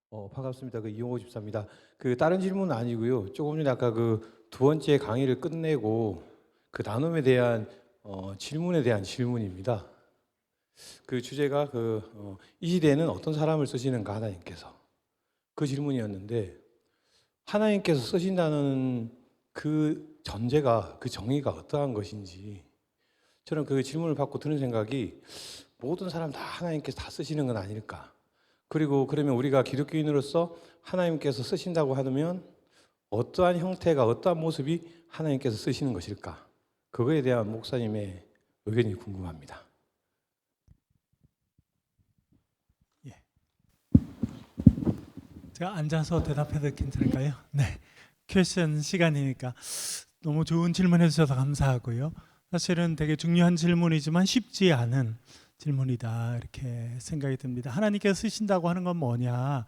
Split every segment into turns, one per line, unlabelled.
반갑습니다. 이용호 집사입니다. 다른 질문은 아니고요. 조금 전에 아까 두 번째 강의를 끝내고 나눔에 대한 질문에 대한 질문입니다. 주제가 이 시대에는 어떤 사람을 쓰시는가 하나님께서 그 질문이었는데 하나님께서 쓰신다는 그 전제가 그 정의가 어떠한 것인지 저는 그 질문을 받고 드는 생각이 모든 사람 다 하나님께서 다 쓰시는 건 아닐까. 그리고 그러면 우리가 기독교인으로서 하나님께서 쓰신다고 하면 어떠한 형태가 어떠한 모습이 하나님께서 쓰시는 것일까? 그거에 대한 목사님의 의견이 궁금합니다.
예. 제가 앉아서 대답해도 괜찮을까요? 네. 퀘스천 시간이니까 너무 좋은 질문 해주셔서 감사하고요. 사실은 되게 중요한 질문이지만 쉽지 않은 질문이다 이렇게 생각이 듭니다. 하나님께서 쓰신다고 하는 건 뭐냐?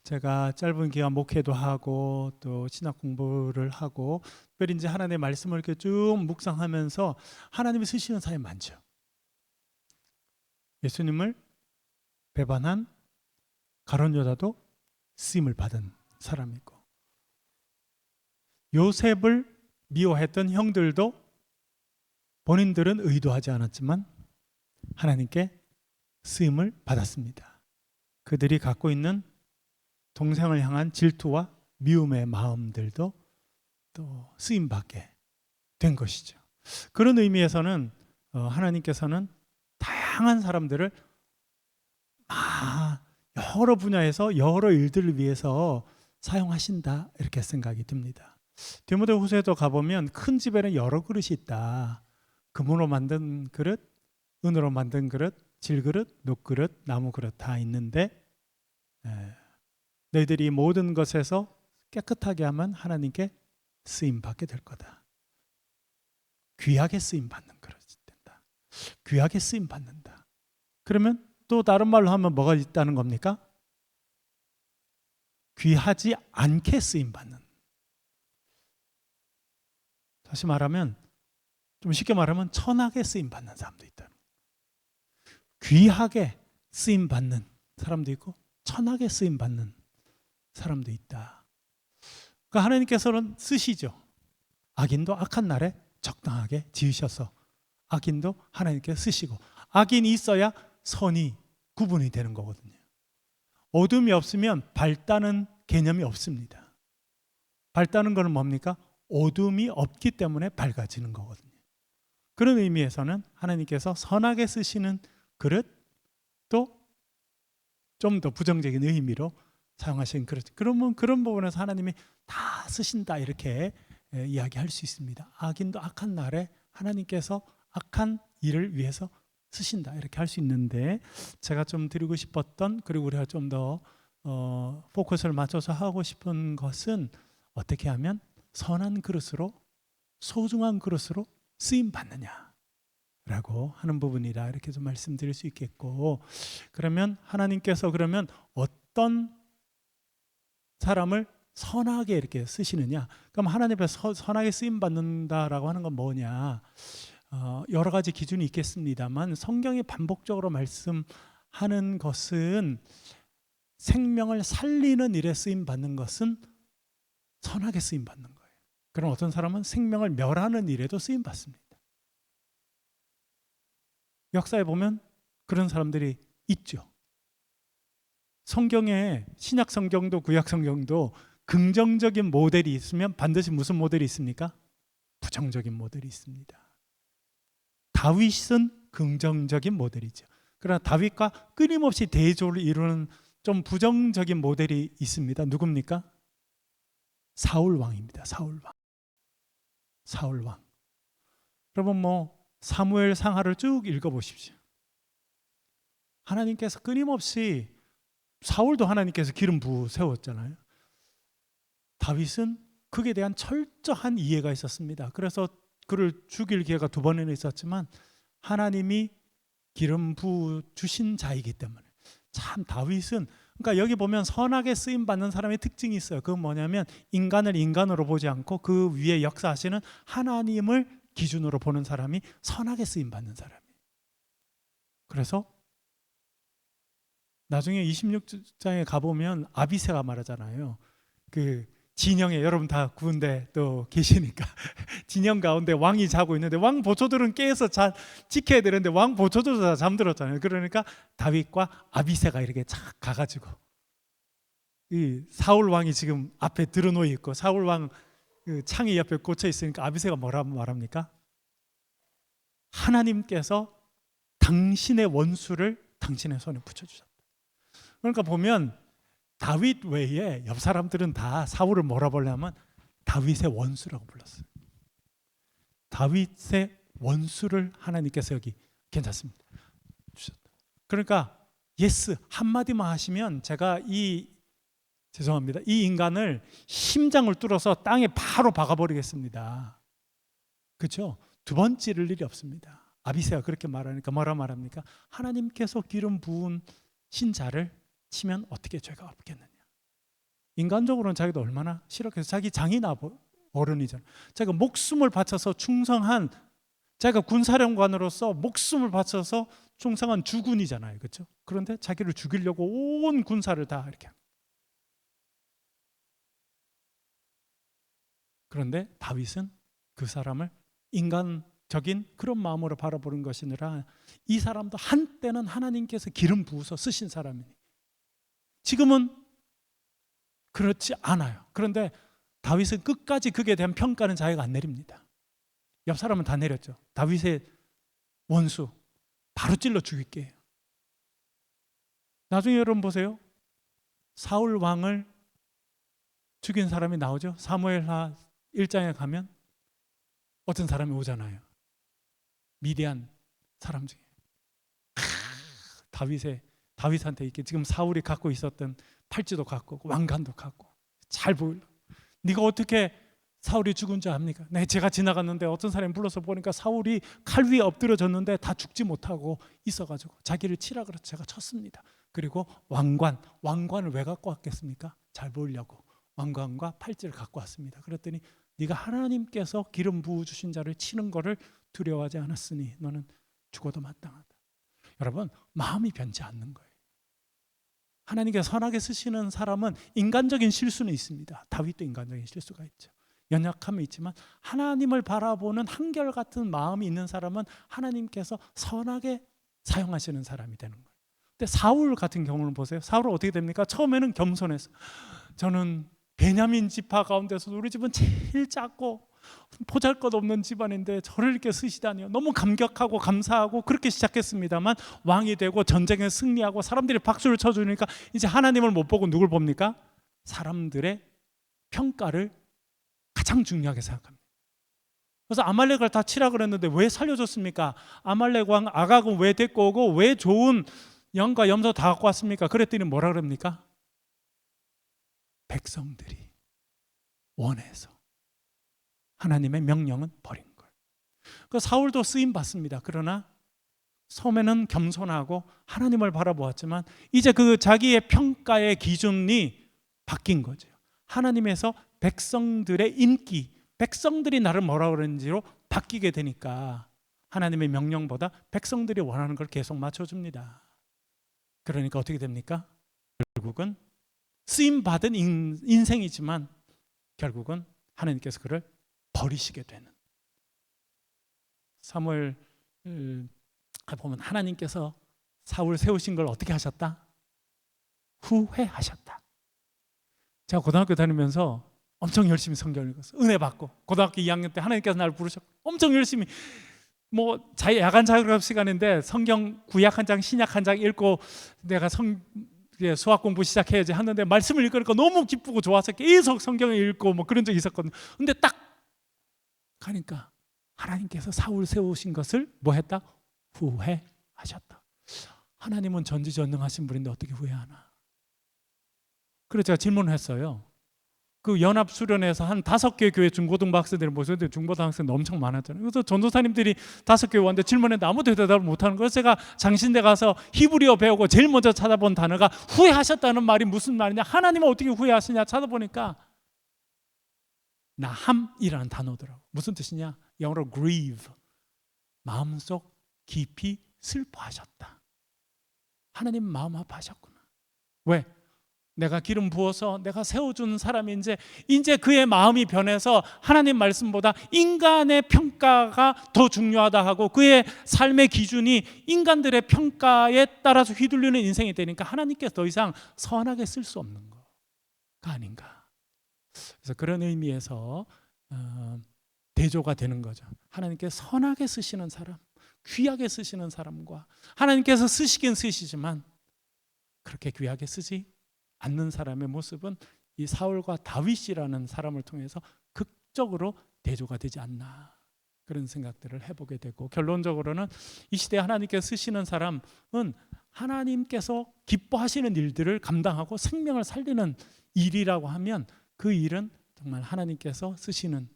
제가 짧은 기간 목회도 하고 또 신학 공부를 하고 특별히 이제 하나님의 말씀을 이렇게 쭉 묵상하면서 하나님이 쓰시는 사람이 많죠. 예수님을 배반한 가룟 유다도 쓰임을 받은 사람이고, 요셉을 미워했던 형들도 본인들은 의도하지 않았지만 하나님께 쓰임을 받았습니다. 그들이 갖고 있는 동생을 향한 질투와 미움의 마음들도 또 쓰임받게 된 것이죠. 그런 의미에서는 하나님께서는 다양한 사람들을 여러 분야에서 여러 일들을 위해서 사용하신다 이렇게 생각이 듭니다. 디모데후서에도 가보면 큰 집에는 여러 그릇이 있다. 금으로 만든 그릇, 은으로 만든 그릇, 질그릇, 녹그릇, 나무 그릇 다 있는데 너희들이 모든 것에서 깨끗하게 하면 하나님께 쓰임 받게 될 거다. 귀하게 쓰임 받는 그릇이 된다. 귀하게 쓰임 받는다. 그러면 또 다른 말로 하면 뭐가 있다는 겁니까? 귀하지 않게 쓰임 받는. 다시 말하면 좀 쉽게 말하면 천하게 쓰임 받는 사람도 있다. 귀하게 쓰임 받는 사람도 있고 천하게 쓰임 받는 사람도 있다. 그러니까 하나님께서는 쓰시죠. 악인도 악한 날에 적당하게 지으셔서 악인도 하나님께 쓰시고, 악인이 있어야 선이 구분이 되는 거거든요. 어둠이 없으면 밝다는 개념이 없습니다. 밝다는 것은 뭡니까? 어둠이 없기 때문에 밝아지는 거거든요. 그런 의미에서는 하나님께서 선하게 쓰시는 그릇, 또 좀 더 부정적인 의미로 사용하신 그릇, 그러면 그런 부분에서 하나님이 다 쓰신다 이렇게 이야기할 수 있습니다. 악인도 악한 날에 하나님께서 악한 일을 위해서 쓰신다 이렇게 할 수 있는데, 제가 좀 드리고 싶었던, 그리고 우리가 좀 더 포커스를 맞춰서 하고 싶은 것은 어떻게 하면 선한 그릇으로, 소중한 그릇으로 쓰임 받느냐라고 하는 부분이라 이렇게 좀 말씀드릴 수 있겠고, 그러면 하나님께서 그러면 어떤 사람을 선하게 이렇게 쓰시느냐? 그럼 하나님 앞에서 선하게 쓰임 받는다라고 하는 건 뭐냐? 여러 가지 기준이 있겠습니다만 성경이 반복적으로 말씀하는 것은 생명을 살리는 일에 쓰임 받는 것은 선하게 쓰임 받는 거예요. 그럼 어떤 사람은 생명을 멸하는 일에도 쓰임 받습니다. 역사에 보면 그런 사람들이 있죠. 성경에 신약 성경도 구약 성경도 긍정적인 모델이 있으면 반드시 무슨 모델이 있습니까? 부정적인 모델이 있습니다. 다윗은 긍정적인 모델이죠. 그러나 다윗과 끊임없이 대조를 이루는 좀 부정적인 모델이 있습니다. 누굽니까? 사울 왕입니다. 사울 왕. 여러분 사무엘 상하를 쭉 읽어보십시오. 하나님께서 끊임없이, 사울도 하나님께서 기름 부어 세웠잖아요. 다윗은 그에 대한 철저한 이해가 있었습니다. 그래서 그를 죽일 기회가 2번이나 있었지만 하나님이 기름 부어 주신 자이기 때문에, 참 다윗은, 그러니까 여기 보면 선하게 쓰임 받는 사람의 특징이 있어요. 그건 뭐냐면 인간을 인간으로 보지 않고 그 위에 역사하시는 하나님을 기준으로 보는 사람이 선하게 쓰임 받는 사람이에요. 그래서 나중에 26장에 가보면 아비새가 말하잖아요. 그 진영에 여러분 다 구운데 또 계시니까 진영 가운데 왕이 자고 있는데 왕 보초들은 깨어서 지켜야 되는데 왕 보초들도 다 잠들었잖아요. 그러니까 다윗과 아비새가 이렇게 착 가가지고 이 사울 왕이 지금 앞에 들어놓여 있고 사울 왕 그 창이 옆에 꽂혀 있으니까 아비새가 뭐라고 말합니까? 하나님께서 당신의 원수를 당신의 손에 붙여주셨다. 그러니까 보면 다윗 외에 옆 사람들은 다 사울을 뭐라 부르냐면 다윗의 원수라고 불렀어요. 다윗의 원수를 하나님께서 여기 괜찮습니다 주셨다. 그러니까 예스 한마디만 하시면 제가 죄송합니다. 이 인간을 심장을 뚫어서 땅에 바로 박아버리겠습니다. 그렇죠? 두 번 찌를 일이 없습니다. 아비새가 그렇게 말하니까 뭐라 말합니까? 하나님께서 기름 부은 신자를 치면 어떻게 죄가 없겠느냐. 인간적으로는 자기도 얼마나 싫었겠어요. 자기 장인 어른이잖아요. 자기가 목숨을 바쳐서 충성한, 자기가 군사령관으로서 목숨을 바쳐서 충성한 주군이잖아요. 그렇죠? 그런데 자기를 죽이려고 온 군사를 다 이렇게. 그런데 다윗은 그 사람을 인간적인 그런 마음으로 바라보는 것이니라 이 사람도 한때는 하나님께서 기름 부어서 쓰신 사람이니 지금은 그렇지 않아요. 그런데 다윗은 끝까지 그에 대한 평가는 자기가 안 내립니다. 옆 사람은 다 내렸죠. 다윗의 원수 바로 찔러 죽일게요. 나중에 여러분 보세요. 사울 왕을 죽인 사람이 나오죠. 사무엘하 1장에 가면 어떤 사람이 오잖아요. 미디안 사람 중에 다윗한테 이렇게 지금 사울이 갖고 있었던 팔찌도 갖고 왕관도 갖고 잘 보일러. 네가 어떻게 사울이 죽은 줄 압니까? 네, 제가 지나갔는데 어떤 사람이 불러서 보니까 사울이 칼 위에 엎드려졌는데 다 죽지 못하고 있어가지고 자기를 치라 그래서 제가 쳤습니다. 그리고 왕관을 왜 갖고 왔겠습니까? 잘 보이려고 왕관과 팔찌를 갖고 왔습니다. 그랬더니 네가 하나님께서 기름 부어 주신 자를 치는 것을 두려워하지 않았으니 너는 죽어도 마땅하다. 여러분, 마음이 변치 않는 거예요. 하나님께서 선하게 쓰시는 사람은 인간적인 실수는 있습니다. 다윗도 인간적인 실수가 있죠. 연약함이 있지만 하나님을 바라보는 한결같은 마음이 있는 사람은 하나님께서 선하게 사용하시는 사람이 되는 거예요. 근데 사울 같은 경우는 보세요. 사울은 어떻게 됩니까? 처음에는 겸손해서 저는 베냐민 지파 가운데서 우리 집은 제일 작고 보잘것없는 집안인데 저를 이렇게 쓰시다니요. 너무 감격하고 감사하고 그렇게 시작했습니다만 왕이 되고 전쟁에 승리하고 사람들이 박수를 쳐주니까 이제 하나님을 못 보고 누굴 봅니까? 사람들의 평가를 가장 중요하게 생각합니다. 그래서 아말렉을 다 치라 그랬는데 왜 살려줬습니까? 아말렉 왕 아각은 왜 데리고 오고 왜 좋은 양과 염소 다 갖고 왔습니까? 그랬더니 뭐라 그럽니까? 백성들이 원해서 하나님의 명령은 버린 거예요. 그 사울도 쓰임 받습니다. 그러나 처음에는 겸손하고 하나님을 바라보았지만 이제 그 자기의 평가의 기준이 바뀐 거죠. 하나님에서 백성들의 인기, 백성들이 나를 뭐라 그러는지로 바뀌게 되니까 하나님의 명령보다 백성들이 원하는 걸 계속 맞춰줍니다. 그러니까 어떻게 됩니까? 결국은 쓰임받은 인생이지만 결국은 하나님께서 그를 버리시게 되는. 사무엘 보면 하나님께서 사울 세우신 걸 어떻게 하셨다? 후회하셨다. 제가 고등학교 다니면서 엄청 열심히 성경을 읽었어요. 은혜 받고 고등학교 2학년 때 하나님께서 나를 부르셨고 엄청 열심히 야간 자율학 시간인데 성경 구약 한 장 신약 한 장 읽고 내가 수학 공부 시작해야지 하는데 말씀을 읽으니까 너무 기쁘고 좋아서 계속 성경을 읽고 그런 적이 있었거든요. 근데 딱 가니까 하나님께서 사울 세우신 것을 뭐 했다? 후회하셨다. 하나님은 전지전능하신 분인데 어떻게 후회하나? 그래서 제가 질문을 했어요. 그 연합수련회에서 한 5개 교회 중고등부 학생들이 모였는데 중고등 학생들 엄청 많았잖아요. 그래서 전도사님들이 5개 왔는데 질문했는데 아무도 대답을 못하는 거예요. 제가 장신대 가서 히브리어 배우고 제일 먼저 찾아본 단어가 후회하셨다는 말이 무슨 말이냐, 하나님은 어떻게 후회하시냐 찾아보니까 나함이라는 단어더라고요. 무슨 뜻이냐? 영어로 grieve, 마음속 깊이 슬퍼하셨다. 하나님 마음 아파하셨구나. 왜? 내가 기름 부어서 내가 세워준 사람이 이제 그의 마음이 변해서 하나님 말씀보다 인간의 평가가 더 중요하다 하고 그의 삶의 기준이 인간들의 평가에 따라서 휘둘리는 인생이 되니까 하나님께서 더 이상 선하게 쓸 수 없는 거가 아닌가. 그래서 그런 의미에서 대조가 되는 거죠. 하나님께서 선하게 쓰시는 사람, 귀하게 쓰시는 사람과 하나님께서 쓰시긴 쓰시지만 그렇게 귀하게 쓰지 않는 사람의 모습은 이 사울과 다윗이라는 사람을 통해서 극적으로 대조가 되지 않나, 그런 생각들을 해보게 되고, 결론적으로는 이 시대에 하나님께서 쓰시는 사람은 하나님께서 기뻐하시는 일들을 감당하고 생명을 살리는 일이라고 하면 그 일은 정말 하나님께서 쓰시는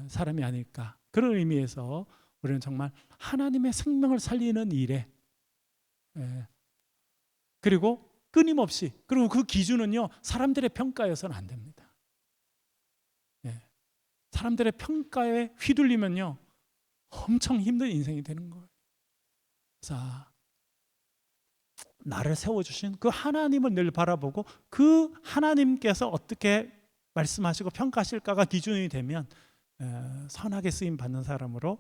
사람이 아닐까. 그런 의미에서 우리는 정말 하나님의 생명을 살리는 일에, 그리고 끊임없이, 그리고 그 기준은요 사람들의 평가여서는 안 됩니다. 사람들의 평가에 휘둘리면요 엄청 힘든 인생이 되는 거예요. 자, 나를 세워주신 그 하나님을 늘 바라보고 그 하나님께서 어떻게 말씀하시고 평가하실까가 기준이 되면 선하게 쓰임 받는 사람으로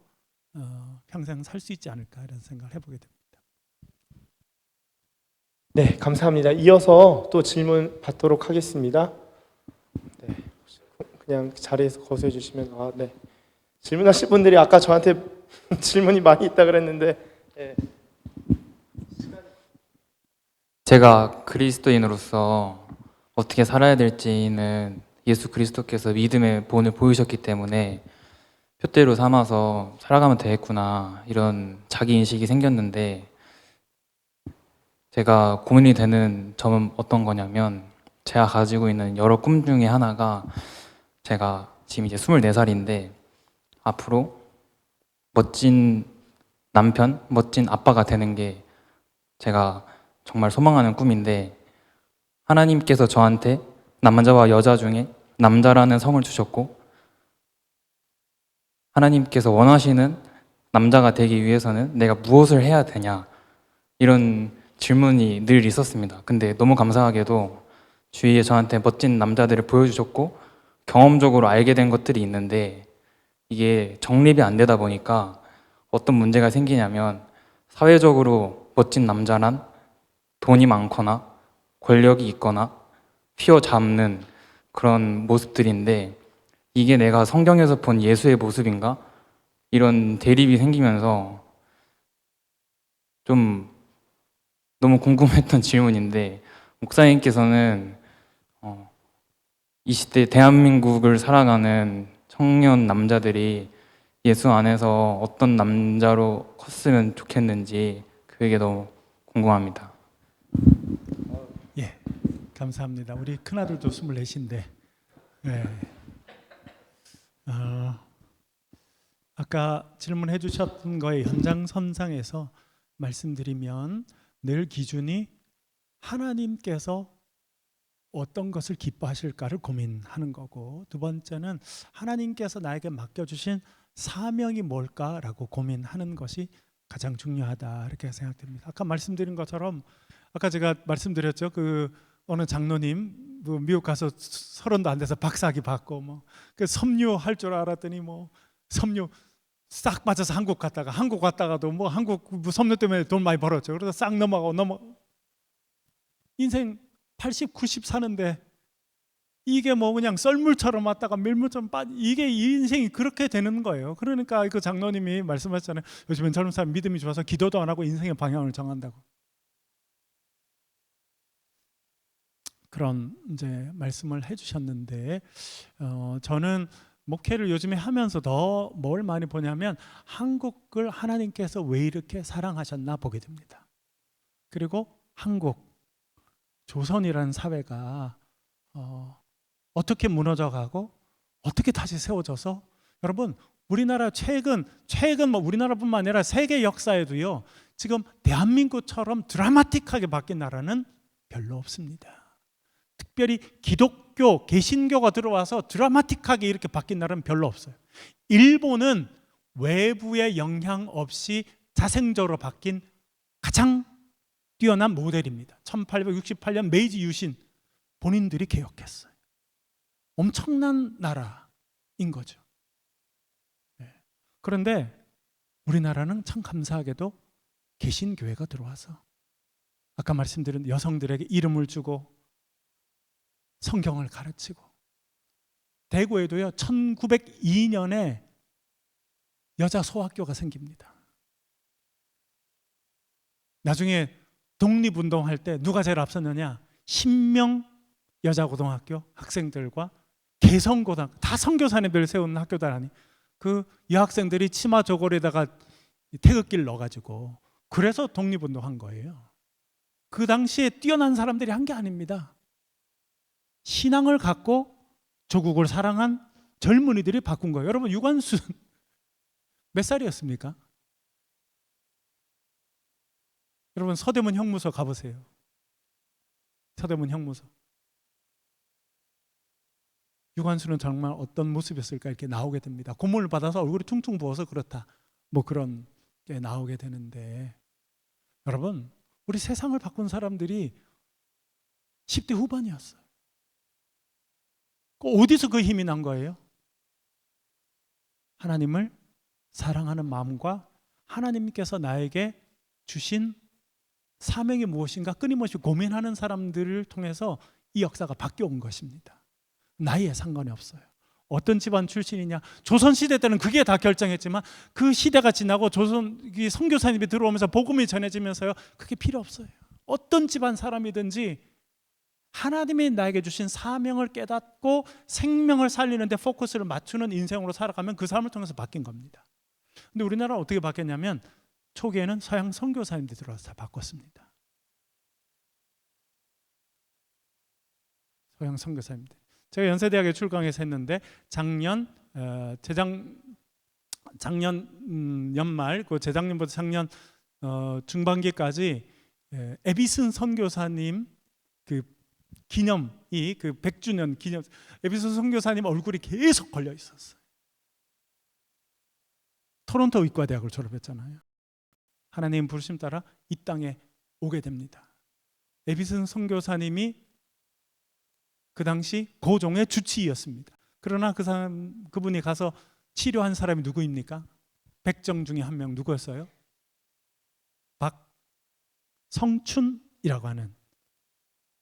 평생 살 수 있지 않을까, 이런 생각을 해보게 됩니다.
네, 감사합니다. 이어서 또 질문 받도록 하겠습니다. 네, 그냥 자리에서 거수해 주시면. 네. 질문하실 분들이 아까 저한테 질문이 많이 있다 그랬는데, 네.
제가 그리스도인으로서 어떻게 살아야 될지는 예수 그리스도께서 믿음의 본을 보이셨기 때문에 표대로 삼아서 살아가면 되겠구나, 이런 자기 인식이 생겼는데, 제가 고민이 되는 점은 어떤 거냐면, 제가 가지고 있는 여러 꿈 중에 하나가, 제가 지금 이제 24살인데 앞으로 멋진 남편, 멋진 아빠가 되는 게 제가 정말 소망하는 꿈인데, 하나님께서 저한테 남자와 여자 중에 남자라는 성을 주셨고, 하나님께서 원하시는 남자가 되기 위해서는 내가 무엇을 해야 되냐, 이런 질문이 늘 있었습니다. 근데 너무 감사하게도 주위에 저한테 멋진 남자들을 보여주셨고 경험적으로 알게 된 것들이 있는데, 이게 정립이 안 되다 보니까 어떤 문제가 생기냐면, 사회적으로 멋진 남자란 돈이 많거나 권력이 있거나 휘어잡는 그런 모습들인데, 이게 내가 성경에서 본 예수의 모습인가? 이런 대립이 생기면서 좀 너무 궁금했던 질문인데, 목사님께서는 이 시대 대한민국을 살아가는 청년 남자들이 예수 안에서 어떤 남자로 컸으면 좋겠는지, 그게 너무 궁금합니다.
예, 감사합니다. 우리 큰아들도 24인데, 아까 질문해 주셨던 거에 연장선상에서 말씀드리면, 늘 기준이 하나님께서 어떤 것을 기뻐하실까를 고민하는 거고, 두 번째는 하나님께서 나에게 맡겨주신 사명이 뭘까라고 고민하는 것이 가장 중요하다, 이렇게 생각됩니다. 아까 말씀드린 것처럼, 아까 제가 말씀드렸죠. 그 어느 장로님 미국 가서 30도 안 돼서 박사학위 받고 그 섬유 할 줄 알았더니 섬유 싹 빠져서 한국 갔다가도 한국 섬유 때문에 돈 많이 벌었죠. 그러다 싹 넘어 인생 80, 90 사는데 이게 그냥 썰물처럼 왔다가 밀물처럼 이게 이 인생이 그렇게 되는 거예요. 그러니까 그 장로님이 말씀하셨잖아요. 요즘엔 젊은 사람 믿음이 좋아서 기도도 안 하고 인생의 방향을 정한다고. 그런 이제 말씀을 해주셨는데, 저는 목회를 요즘에 하면서 더 뭘 많이 보냐면, 한국을 하나님께서 왜 이렇게 사랑하셨나 보게 됩니다. 그리고 한국, 조선이라는 사회가 어떻게 무너져가고 어떻게 다시 세워져서, 여러분 우리나라 최근 우리나라뿐만 아니라 세계 역사에도요, 지금 대한민국처럼 드라마틱하게 바뀐 나라는 별로 없습니다. 특별히 기독교, 개신교가 들어와서 드라마틱하게 이렇게 바뀐 나라는 별로 없어요. 일본은 외부의 영향 없이 자생적으로 바뀐 가장 뛰어난 모델입니다. 1868년 메이지 유신 본인들이 개혁했어요. 엄청난 나라인 거죠. 그런데 우리나라는 참 감사하게도 개신교회가 들어와서 아까 말씀드린 여성들에게 이름을 주고 성경을 가르치고, 대구에도요 1902년에 여자 소학교가 생깁니다. 나중에 독립운동할 때 누가 제일 앞섰느냐? 신명 여자고등학교 학생들과 개성고등학교, 다 선교사님들 세운 학교다라니, 그 여학생들이 치마 저고리에다가 태극기를 넣어가지고 그래서 독립운동한 거예요. 그 당시에 뛰어난 사람들이 한 게 아닙니다. 신앙을 갖고 조국을 사랑한 젊은이들이 바꾼 거예요. 여러분, 유관순 몇 살이었습니까? 여러분, 서대문 형무소 가보세요. 서대문 형무소. 유관순은 정말 어떤 모습이었을까 이렇게 나오게 됩니다. 고문을 받아서 얼굴이 퉁퉁 부어서 그렇다, 뭐 그런 게 나오게 되는데, 여러분, 우리 세상을 바꾼 사람들이 10대 후반이었어요. 어디서 그 힘이 난 거예요? 하나님을 사랑하는 마음과 하나님께서 나에게 주신 사명이 무엇인가 끊임없이 고민하는 사람들을 통해서 이 역사가 바뀌어온 것입니다. 나이에 상관이 없어요. 어떤 집안 출신이냐, 조선시대 때는 그게 다 결정했지만 그 시대가 지나고 선교사님이 들어오면서 복음이 전해지면서요, 그게 필요 없어요. 어떤 집안 사람이든지 하나님이 나에게 주신 사명을 깨닫고 생명을 살리는 데 포커스를 맞추는 인생으로 살아가면 그 삶을 통해서 바뀐 겁니다. 근데 우리나라는 어떻게 바뀌었냐면, 초기에는 서양 선교사님들이 들어와서 다 바꿨습니다. 서양 선교사님들. 제가 연세대학에 출강해서 했는데 작년 연말, 그 재작년부터 작년 중반기까지 에비슨 선교사님 그 기념이, 그 100주년 기념, 에비슨 선교사님 얼굴이 계속 걸려 있었어요. 토론토 의과대학을 졸업했잖아요. 하나님 부르심 따라 이 땅에 오게 됩니다. 에비슨 선교사님이 그 당시 고종의 주치의였습니다. 그러나 그분이 가서 치료한 사람이 누구입니까? 백정 중에 한 명 누구였어요? 박성춘이라고 하는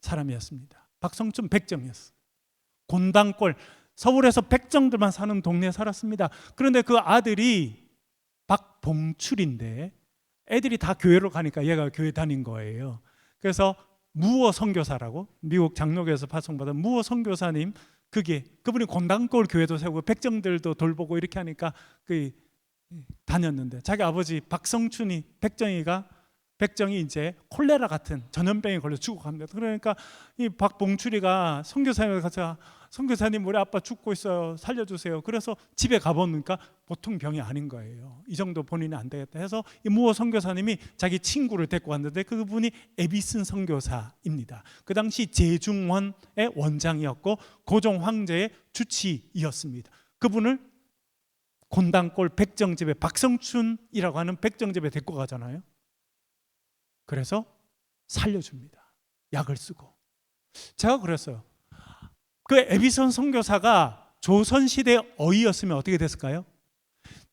사람이었습니다. 박성춘 백정이었어요. 곤당골, 서울에서 백정들만 사는 동네에 살았습니다. 그런데 그 아들이 박봉출인데 애들이 다 교회로 가니까 얘가 교회 다닌 거예요. 그래서 무어 선교사라고, 미국 장로교에서 파송받은 무어 선교사님, 그분이 곤당골 교회도 세우고 백정들도 돌보고 이렇게 하니까 다녔는데, 자기 아버지 박성춘이, 백정이 이제 콜레라 같은 전염병에 걸려 죽어갑니다. 그러니까 이 박봉출이가 선교사님을 가서, 선교사님 우리 아빠 죽고 있어요, 살려주세요. 그래서 집에 가보니까 보통 병이 아닌 거예요. 이 정도 본인이 안 되겠다 해서 이 무어 선교사님이 자기 친구를 데리고 왔는데, 그분이 에비슨 선교사입니다. 그 당시 제중원의 원장이었고 고종 황제의 주치의였습니다. 그분을 곤당골 백정집에, 박성춘이라고 하는 백정집에 데리고 가잖아요. 그래서 살려줍니다. 약을 쓰고. 제가 그랬어요. 그 에비슨 선교사가 조선시대 어이였으면 어떻게 됐을까요?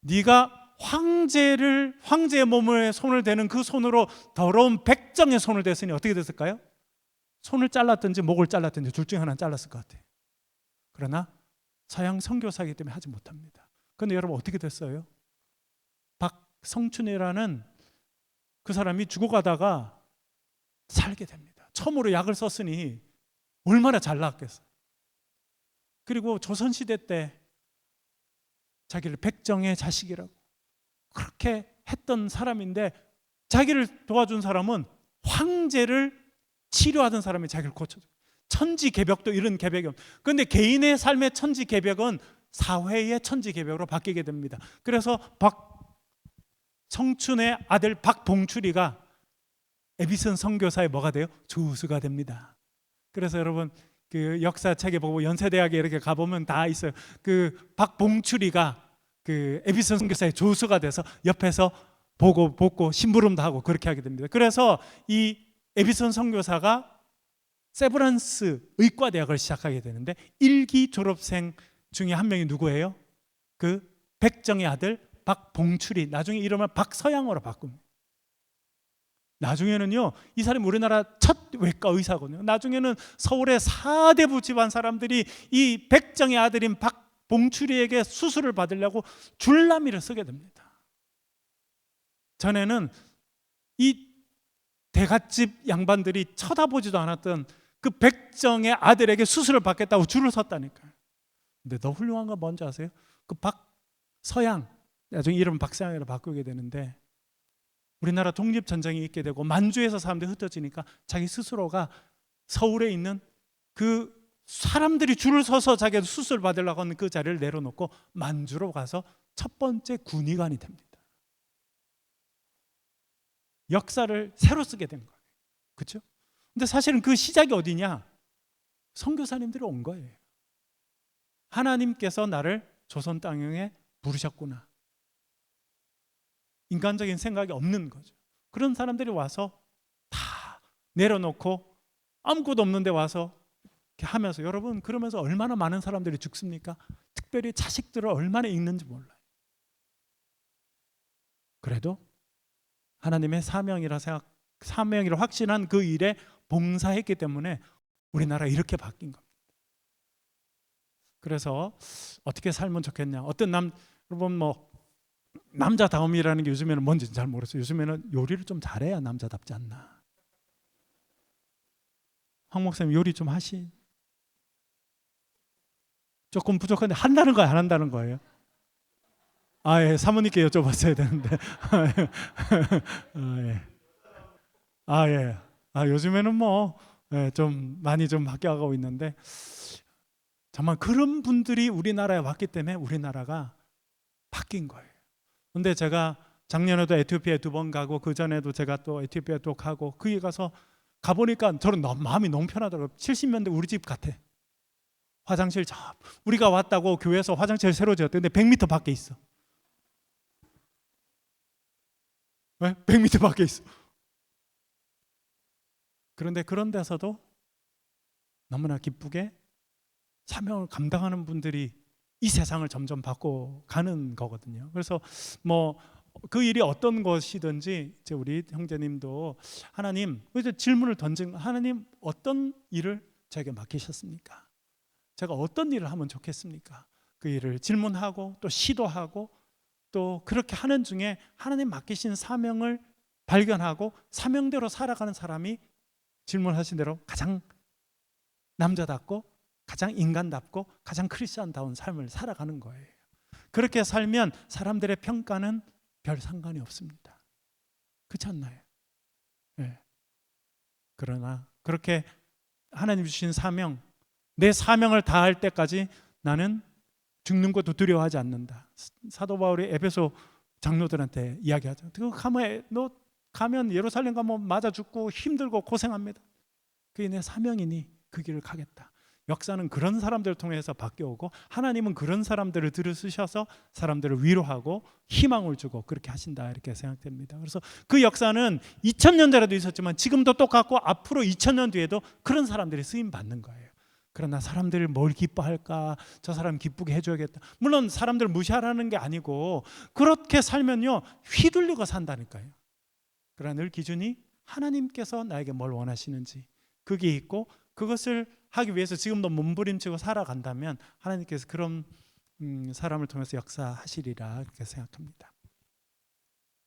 네가 황제의 몸에 손을 대는 그 손으로 더러운 백정의 손을 댔으니 어떻게 됐을까요? 손을 잘랐든지 목을 잘랐든지 둘 중에 하나는 잘랐을 것 같아요. 그러나 서양 선교사이기 때문에 하지 못합니다. 그런데 여러분 어떻게 됐어요? 박성춘이라는 그 사람이 죽어가다가 살게 됩니다. 처음으로 약을 썼으니 얼마나 잘 나았겠어요. 그리고 조선시대 때 자기를 백정의 자식이라고 그렇게 했던 사람인데, 자기를 도와준 사람은 황제를 치료하던 사람이 자기를 고쳐줘요. 천지개벽도 이런 개벽이 없어요. 그런데 개인의 삶의 천지개벽은 사회의 천지개벽으로 바뀌게 됩니다. 그래서 박성춘의 아들 박봉출이가 에비슨 선교사의 뭐가 돼요? 조수가 됩니다. 그래서 여러분 그 역사책에 보고 연세대학에 이렇게 가보면 다 있어요. 그 박봉출이가 그 에비슨 선교사의 조수가 돼서 옆에서 보고 심부름도 하고 그렇게 하게 됩니다. 그래서 이 에비슨 선교사가 세브란스 의과대학을 시작하게 되는데 1기 졸업생 중에 한 명이 누구예요? 그 백정의 아들 박봉출이 나중에 이름을 박서양으로 바꿉니다. 나중에는요, 이 사람이 우리나라 첫 외과 의사거든요. 나중에는 서울의 4대부 집안 사람들이 이 백정의 아들인 박봉출이에게 수술을 받으려고 줄라미를 쓰게 됩니다. 전에는 이 대갓집 양반들이 쳐다보지도 않았던 그 백정의 아들에게 수술을 받겠다고 줄을 섰다니까요. 근데 더 훌륭한 건 뭔지 아세요? 그 박서양, 나중에 이름 박서양으로 바꾸게 되는데 우리나라 독립전쟁이 있게 되고 만주에서 사람들이 흩어지니까 자기 스스로가 서울에 있는 그 사람들이 줄을 서서 자기가 수술 받으려고 하는 그 자리를 내려놓고 만주로 가서 첫 번째 군의관이 됩니다. 역사를 새로 쓰게 된 거예요. 그렇죠? 근데 사실은 그 시작이 어디냐? 선교사님들이 온 거예요. 하나님께서 나를 조선 땅에 부르셨구나. 인간적인 생각이 없는 거죠. 그런 사람들이 와서 다 내려놓고 아무것도 없는데 와서 이렇게 하면서, 여러분 그러면서 얼마나 많은 사람들이 죽습니까? 특별히 자식들을 얼마나 읽는지 몰라요. 그래도 하나님의 사명이라 확신한 그 일에 봉사했기 때문에 우리나라 이렇게 바뀐 겁니다. 그래서 어떻게 살면 좋겠냐? 어떤 여러분 뭐 남자다움이라는 게 요즘에는 뭔지 잘 모르겠어요. 요즘에는 요리를 좀 잘해야 남자답지 않나. 황 목사님 요리 좀 하시? 조금 부족한데 한다는 거예요, 안 한다는 거예요? 아, 예, 사모님께 여쭤봤어야 되는데. 아, 예. 요즘에는 뭐 좀 많이 좀 바뀌어가고 있는데 정말 그런 분들이 우리나라에 왔기 때문에 우리나라가 바뀐 거예요. 근데 제가 작년에도 에티오피아에 2번 가고 그 전에도 제가 또 에티오피아에 또 가고 거기 가서 가보니까 저는 마음이 너무 편하더라고요. 70년대 우리 집 같아. 화장실 우리가 왔다고 교회에서 화장실 새로 지었대. 근데 100m 밖에 있어. 왜? 100m 밖에 있어. 그런데 그런 데서도 너무나 기쁘게 사명을 감당하는 분들이 이 세상을 점점 바꿔가는 거거든요. 그래서 뭐 그 일이 어떤 것이든지 이제 우리 형제님도 하나님, 그래서 질문을 던진, 하나님 어떤 일을 저에게 맡기셨습니까? 제가 어떤 일을 하면 좋겠습니까? 그 일을 질문하고 또 시도하고 또 그렇게 하는 중에 하나님 맡기신 사명을 발견하고 사명대로 살아가는 사람이 질문하신 대로 가장 남자답고 가장 인간답고 가장 크리스천다운 삶을 살아가는 거예요. 그렇게 살면 사람들의 평가는 별 상관이 없습니다. 그렇지 않나요? 네. 그러나 그렇게 하나님 주신 사명, 내 사명을 다할 때까지 나는 죽는 것도 두려워하지 않는다. 사도 바울이 에베소 장로들한테 이야기하죠. 너 가면 예루살렘 가면 맞아 죽고 힘들고 고생합니다. 그게 내 사명이니 그 길을 가겠다. 역사는 그런 사람들을 통해서 바뀌어오고 하나님은 그런 사람들을 들으셔서 사람들을 위로하고 희망을 주고 그렇게 하신다, 이렇게 생각됩니다. 그래서 그 역사는 2000년 전에도 있었지만 지금도 똑같고 앞으로 2000년 뒤에도 그런 사람들이 쓰임 받는 거예요. 그러나 사람들이 뭘 기뻐할까? 저 사람 기쁘게 해줘야겠다. 물론 사람들을 무시하라는 게 아니고 그렇게 살면요 휘둘리고 산다니까요. 그러나 늘 기준이 하나님께서 나에게 뭘 원하시는지 그게 있고 그것을 하기 위해서 지금도 몸부림치고 살아간다면 하나님께서 그런 사람을 통해서 역사하시리라, 그렇게 생각합니다.